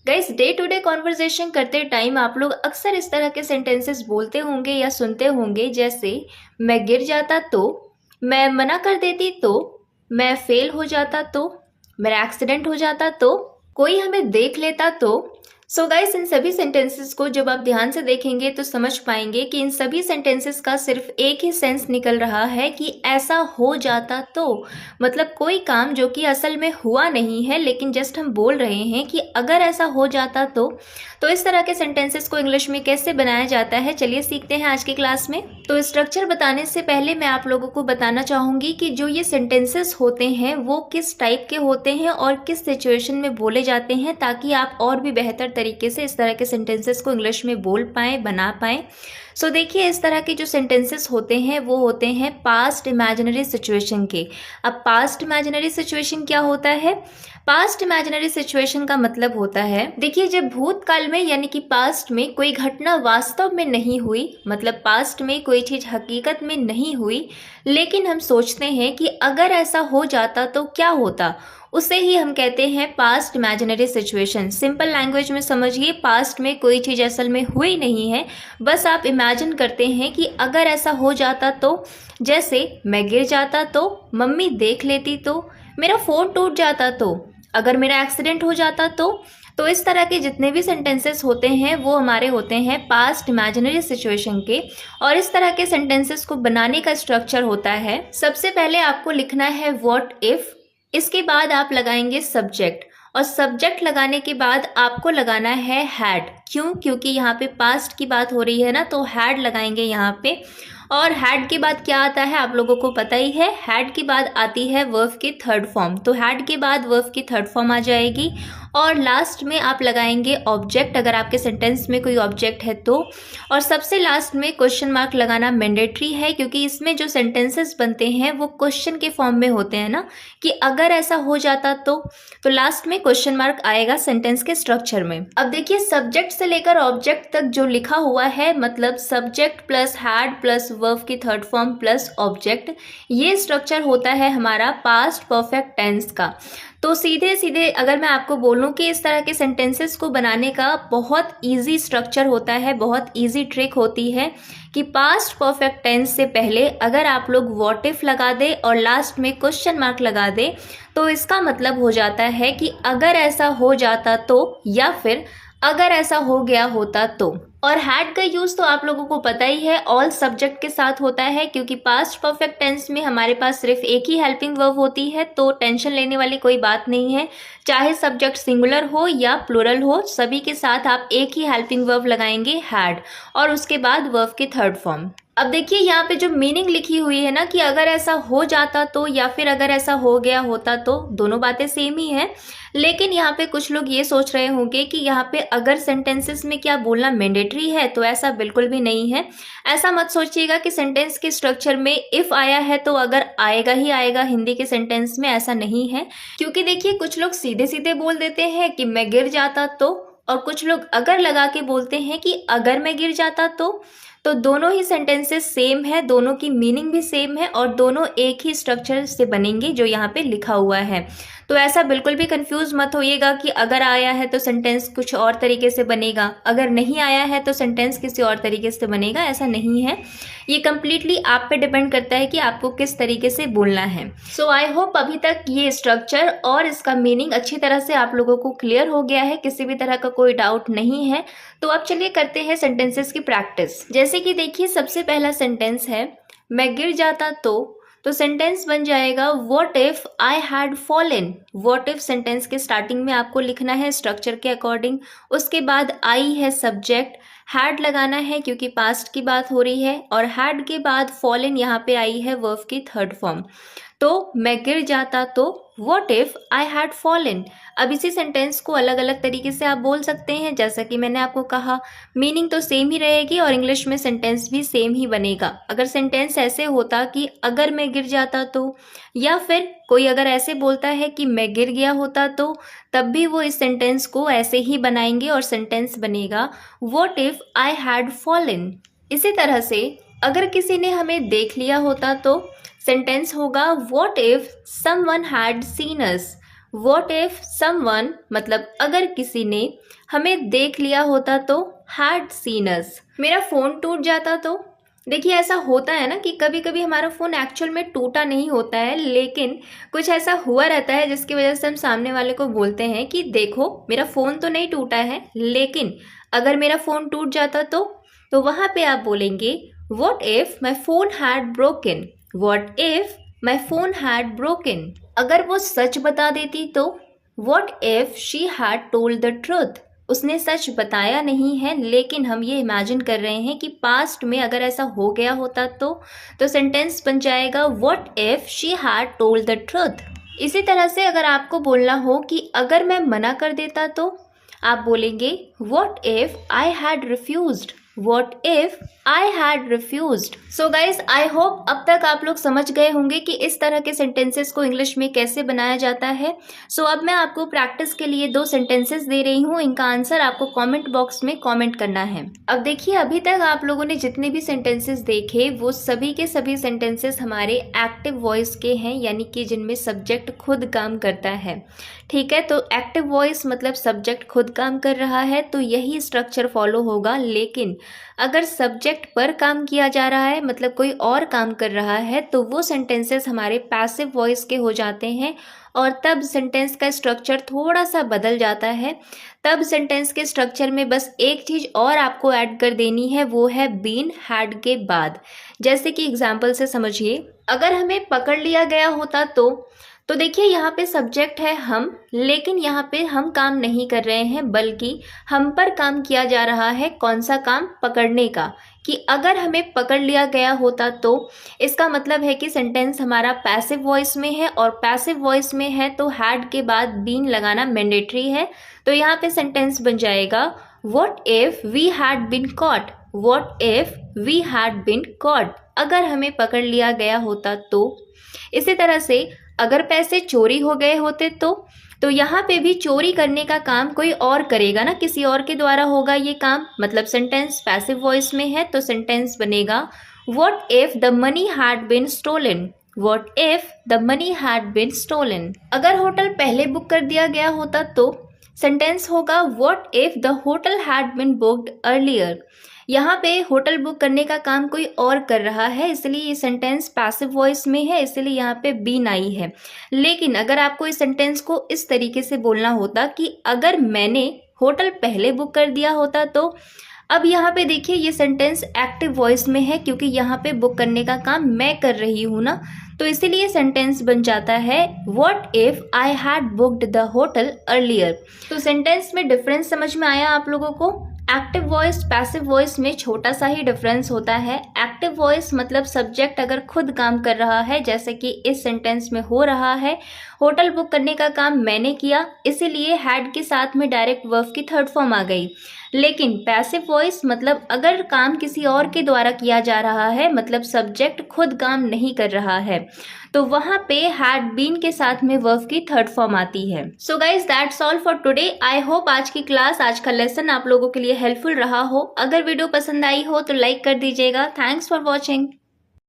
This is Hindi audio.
Guys, day to day conversation करते टाइम आप लोग अक्सर इस तरह के सेंटेंसेस बोलते होंगे या सुनते होंगे, जैसे मैं गिर जाता तो, मैं मना कर देती तो, मैं फेल हो जाता तो, मेरा एक्सीडेंट हो जाता तो, कोई हमें देख लेता तो। सो गाइस, इन सभी सेंटेंसेस को जब आप ध्यान से देखेंगे तो समझ पाएंगे कि इन सभी सेंटेंसेस का सिर्फ एक ही सेंस निकल रहा है कि ऐसा हो जाता तो, मतलब कोई काम जो कि असल में हुआ नहीं है लेकिन जस्ट हम बोल रहे हैं कि अगर ऐसा हो जाता तो इस तरह के सेंटेंसेस को इंग्लिश में कैसे बनाया जाता है, चलिए सीखते हैं आज की क्लास में। तो स्ट्रक्चर बताने से पहले मैं आप लोगों को बताना चाहूंगी कि जो ये सेंटेंसेस होते हैं वो किस टाइप के होते हैं और किस सिचुएशन में बोले जाते हैं, ताकि आप और भी बेहतर तरीके से इस तरह के सेंटेंसेस को इंग्लिश में बोल पाएं, बना पाएं। सो देखिए, इस तरह के जो सेंटेंसेस होते हैं वो होते हैं पास्ट इमेजिनरी सिचुएशन के। अब पास्ट इमेजिनरी सिचुएशन क्या होता है? पास्ट इमेजिनरी सिचुएशन का मतलब होता है, देखिए, जब भूतकाल में यानी कि पास्ट में कोई घटना वास्तव में नहीं हुई, मतलब पास्ट में कोई चीज हकीकत में नहीं हुई, लेकिन हम सोचते हैं कि अगर ऐसा हो जाता तो क्या होता, उसे ही हम कहते हैं past imaginary situation. Simple language में समझिए, पास्ट में कोई चीज़ असल में हुई नहीं है, बस आप इमेजिन करते हैं कि अगर ऐसा हो जाता तो, जैसे मैं गिर जाता तो, मम्मी देख लेती तो, मेरा फ़ोन टूट जाता तो, अगर मेरा एक्सीडेंट हो जाता तो इस तरह के जितने भी सेंटेंसेस होते हैं वो हमारे होते हैं पास्ट इमेजिनरी सिचुएशन के। और इस तरह के सेंटेंसेस को बनाने का स्ट्रक्चर होता है, सबसे पहले आपको लिखना है व्हाट इफ, इसके बाद आप लगाएंगे सब्जेक्ट, और सब्जेक्ट लगाने के बाद आपको लगाना है हैड। क्यों? क्योंकि यहाँ पे पास्ट की बात हो रही है ना, तो हैड लगाएंगे यहाँ पे। और हैड के बाद क्या आता है आप लोगों को पता ही है, हैड के बाद आती है वर्ब की थर्ड फॉर्म, तो हैड के बाद वर्ब की थर्ड फॉर्म आ जाएगी। और लास्ट में आप लगाएंगे ऑब्जेक्ट, अगर आपके सेंटेंस में कोई ऑब्जेक्ट है तो। और सबसे लास्ट में क्वेश्चन मार्क लगाना मैंडेटरी है, क्योंकि इसमें जो सेंटेंसेस बनते हैं वो क्वेश्चन के फॉर्म में होते हैं ना, कि अगर ऐसा हो जाता तो लास्ट में क्वेश्चन मार्क आएगा सेंटेंस के स्ट्रक्चर में। अब देखिए, सब्जेक्ट से लेकर ऑब्जेक्ट तक जो लिखा हुआ है, मतलब subject plus had plus verb की थर्ड फॉर्म प्लस ऑब्जेक्ट, ये स्ट्रक्चर होता है हमारा पास्ट परफेक्ट टेंस का। तो सीधे सीधे अगर मैं आपको बोलूं कि इस तरह के सेंटेंसेस को बनाने का बहुत इजी स्ट्रक्चर होता है, बहुत इजी ट्रिक होती है कि पास्ट परफेक्ट टेंस से पहले अगर आप लोग व्हाट इफ लगा दे और लास्ट में क्वेश्चन मार्क लगा दे, तो इसका मतलब हो जाता है कि अगर ऐसा हो जाता तो, या फिर अगर ऐसा हो गया होता तो। और हैड का यूज तो आप लोगों को पता ही है, ऑल सब्जेक्ट के साथ होता है, क्योंकि पास्ट परफेक्ट टेंस में हमारे पास सिर्फ एक ही हेल्पिंग वर्ब होती है, तो टेंशन लेने वाली कोई बात नहीं है। चाहे सब्जेक्ट सिंगुलर हो या प्लूरल हो, सभी के साथ आप एक ही हेल्पिंग वर्ब लगाएंगे हैड, और उसके बाद वर्ब की थर्ड फॉर्म। अब देखिए, यहाँ पे जो मीनिंग लिखी हुई है ना कि अगर ऐसा हो जाता तो या फिर अगर ऐसा हो गया होता तो, दोनों बातें सेम ही है। लेकिन यहाँ पे कुछ लोग ये सोच रहे होंगे कि यहाँ पे अगर सेंटेंसेस में क्या बोलना मैंडेटरी है, तो ऐसा बिल्कुल भी नहीं है। ऐसा मत सोचिएगा कि सेंटेंस के स्ट्रक्चर में इफ आया है तो अगर आएगा ही आएगा हिंदी के सेंटेंस में, ऐसा नहीं है। क्योंकि देखिए, कुछ लोग सीधे सीधे बोल देते हैं कि मैं गिर जाता तो, और कुछ लोग अगर लगा के बोलते हैं कि अगर मैं गिर जाता तो दोनों ही सेंटेंसेस सेम है, दोनों की मीनिंग भी सेम है, और दोनों एक ही स्ट्रक्चर से बनेंगे जो यहाँ पे लिखा हुआ है। तो ऐसा बिल्कुल भी कंफ्यूज मत होइएगा कि अगर आया है तो सेंटेंस कुछ और तरीके से बनेगा, अगर नहीं आया है तो सेंटेंस किसी और तरीके से बनेगा, ऐसा नहीं है। ये कम्प्लीटली आप पे डिपेंड करता है कि आपको किस तरीके से बोलना है। सो आई होप अभी तक ये स्ट्रक्चर और इसका मीनिंग अच्छी तरह से आप लोगों को क्लियर हो गया है, किसी भी तरह का कोई डाउट नहीं है। तो अब चलिए करते हैं सेंटेंसेस की प्रैक्टिस। जैसे कि देखिए, सबसे पहला सेंटेंस है मैं गिर जाता तो सेंटेंस बन जाएगा what if I had fallen. What if sentence के स्टार्टिंग में आपको लिखना है स्ट्रक्चर के अकॉर्डिंग, उसके बाद आई है सब्जेक्ट, हैड लगाना है क्योंकि पास्ट की बात हो रही है, और हैड के बाद फॉलन यहाँ पे आई है वर्ब की थर्ड फॉर्म। तो मैं गिर जाता तो what if I had fallen. अब इसी सेंटेंस को अलग अलग तरीके से आप बोल सकते हैं, जैसा कि मैंने आपको कहा, मीनिंग तो सेम ही रहेगी और इंग्लिश में सेंटेंस भी सेम ही बनेगा। अगर सेंटेंस ऐसे होता कि अगर मैं गिर जाता तो, या फिर कोई अगर ऐसे बोलता है कि मैं गिर गया होता तो, तब भी वो इस सेंटेंस को ऐसे ही बनाएंगे और सेंटेंस बनेगा what if I had fallen. इसी तरह से अगर किसी ने हमें देख लिया होता तो सेंटेंस होगा what if someone had seen us. What if someone मतलब अगर किसी ने हमें देख लिया होता तो, हैड सीन अस। मेरा फ़ोन टूट जाता तो, देखिए ऐसा होता है ना कि कभी कभी हमारा फ़ोन एक्चुअल में टूटा नहीं होता है, लेकिन कुछ ऐसा हुआ रहता है जिसकी वजह से हम सामने वाले को बोलते हैं कि देखो मेरा फ़ोन तो नहीं टूटा है, लेकिन अगर मेरा फ़ोन टूट जाता तो वहाँ पे आप बोलेंगे what if my phone had broken. What if my phone had broken. अगर वो सच बता देती तो, what if she had told the truth. उसने सच बताया नहीं है, लेकिन हम ये इमेजिन कर रहे हैं कि पास्ट में अगर ऐसा हो गया होता तो सेंटेंस बन जाएगा what if she had told the truth. इसी तरह से अगर आपको बोलना हो कि अगर मैं मना कर देता तो, आप बोलेंगे what if I had refused. What if I had refused? So guys, I hope अब तक आप लोग समझ गए होंगे कि इस तरह के सेंटेंसेस को इंग्लिश में कैसे बनाया जाता है। अब मैं आपको प्रैक्टिस के लिए 2 सेंटेंसेस दे रही हूँ, इनका आंसर आपको कमेंट बॉक्स में कमेंट करना है। अब देखिए, अभी तक आप लोगों ने जितने भी सेंटेंसेस देखे वो सभी के सभी सेंटेंसेस हमारे एक्टिव वॉइस के हैं, यानी कि जिनमें सब्जेक्ट खुद काम करता है। ठीक है, तो एक्टिव वॉइस मतलब सब्जेक्ट खुद काम कर रहा है, तो यही स्ट्रक्चर फॉलो होगा। लेकिन अगर सब्जेक्ट पर काम किया जा रहा है मतलब कोई और काम कर रहा है, तो वो सेंटेंसेस हमारे पैसिव वॉइस के हो जाते हैं और तब सेंटेंस का स्ट्रक्चर थोड़ा सा बदल जाता है। तब सेंटेंस के स्ट्रक्चर में बस एक चीज़ और आपको ऐड कर देनी है, वो है बीन हैड के बाद। जैसे कि एग्जाम्पल से समझिए, अगर हमें पकड़ लिया गया होता तो देखिए यहाँ पे सब्जेक्ट है हम, लेकिन यहाँ पे हम काम नहीं कर रहे हैं, बल्कि हम पर काम किया जा रहा है। कौन सा काम? पकड़ने का। कि अगर हमें पकड़ लिया गया होता तो इसका मतलब है कि सेंटेंस हमारा पैसिव वॉइस में है, और पैसिव वॉइस में है तो हैड के बाद बीन लगाना मैंडेटरी है। तो यहाँ पे सेंटेंस बन जाएगा what if we had been caught. What if we had been caught, अगर हमें पकड़ लिया गया होता तो। इसी तरह से अगर पैसे चोरी हो गए होते तो यहाँ पे भी चोरी करने का काम कोई और करेगा ना, किसी और के द्वारा होगा ये काम, मतलब सेंटेंस पैसिव वॉइस में है तो सेंटेंस बनेगा what if the money had been stolen. What if the money had been stolen. अगर होटल पहले बुक कर दिया गया होता तो सेंटेंस होगा what if the hotel had been booked earlier. यहाँ पे होटल बुक करने का काम कोई और कर रहा है, इसलिए ये सेंटेंस पैसिव वॉइस में है, इसलिए यहाँ पे बीन आई है। लेकिन अगर आपको इस सेंटेंस को इस तरीके से बोलना होता कि अगर मैंने होटल पहले बुक कर दिया होता तो, अब यहाँ पे देखिए ये सेंटेंस एक्टिव वॉइस में है, क्योंकि यहाँ पे बुक करने का काम मैं कर रही हूँ ना, तो इसीलिए सेंटेंस बन जाता है what if I had booked the hotel earlier. तो सेंटेंस में डिफरेंस समझ में आया आप लोगों को? एक्टिव वॉइस पैसिव वॉइस में छोटा सा ही डिफरेंस होता है। एक्टिव वॉइस मतलब सब्जेक्ट अगर खुद काम कर रहा है, जैसे कि इस सेंटेंस में हो रहा है, होटल बुक करने का काम मैंने किया, इसीलिए हैड के साथ में डायरेक्ट वर्ब की थर्ड फॉर्म आ गई। लेकिन पैसिव वॉइस मतलब अगर काम किसी और के द्वारा किया जा रहा है, मतलब सब्जेक्ट खुद काम नहीं कर रहा है, तो वहां पे हैड बीन के साथ में वर्ब की थर्ड फॉर्म आती है। So guys that's all for today. I hope आज की क्लास, आज का लेसन आप लोगों के लिए हेल्पफुल रहा हो। अगर वीडियो पसंद आई हो तो लाइक कर दीजिएगा। Thanks for watching.